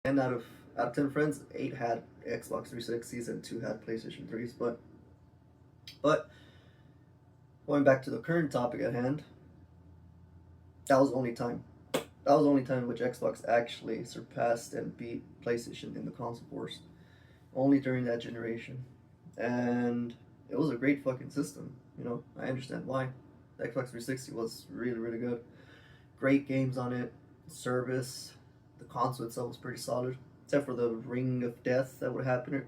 And out of 10 friends, 8 had Xbox 360s and 2 had PlayStation 3s. But going back to the current topic at hand, that was the only time. That was the only time in which Xbox actually surpassed and beat PlayStation in the console wars. Only during that generation. And it was a great fucking system. I understand why. The Xbox 360 was really, really good. Great games on it. Service. The console itself was pretty solid. Except for the ring of death that would happen.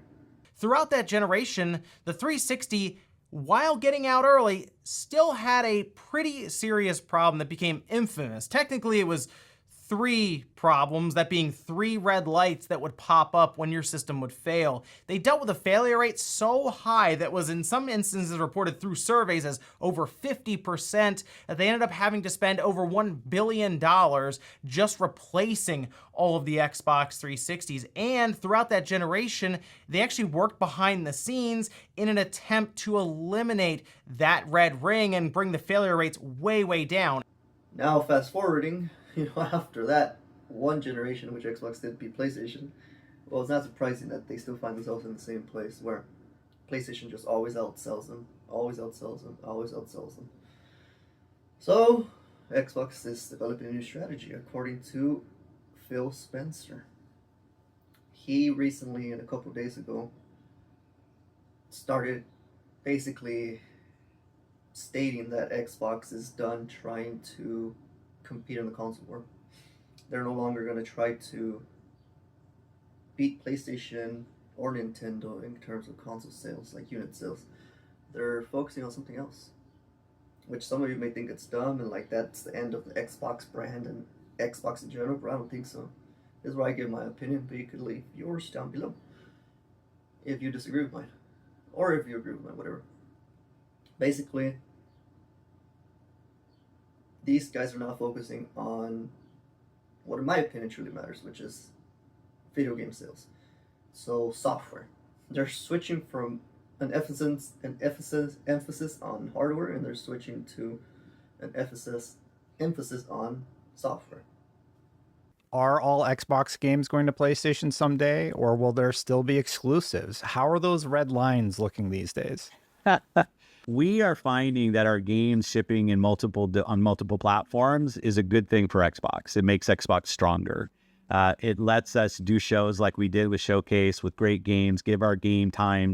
Throughout that generation, the 360, while getting out early, still had a pretty serious problem that became infamous. Technically, it was 3 problems, that being 3 red lights that would pop up when your system would fail. They dealt with a failure rate so high that was in some instances reported through surveys as over 50%, that they ended up having to spend over $1 billion just replacing all of the Xbox 360s. And throughout that generation, they actually worked behind the scenes in an attempt to eliminate that red ring and bring the failure rates way, way down. Now, fast forwarding, after that one generation in which Xbox did beat PlayStation, well, it's not surprising that they still find themselves in the same place where PlayStation just always outsells them, always outsells them, always outsells them. So, Xbox is developing a new strategy, according to Phil Spencer. He recently, a couple of days ago, started basically stating that Xbox is done trying to compete in the console war. They're no longer going to try to beat PlayStation or Nintendo in terms of console sales, like unit sales. They're focusing on something else, which some of you may think it's dumb and like that's the end of the Xbox brand and Xbox in general, but I don't think so. This is where I give my opinion, but you could leave yours down below if you disagree with mine, or if you agree with mine, whatever. Basically, these guys are now focusing on what, in my opinion, truly matters, which is video game sales. So software. They're switching from an emphasis on hardware, and they're switching to an emphasis on software. Are all Xbox games going to PlayStation someday, or will there still be exclusives? How are those red lines looking these days? We are finding that our games shipping on multiple platforms is a good thing for Xbox. It makes Xbox stronger. It lets us do shows like we did with Showcase with great games, give our game time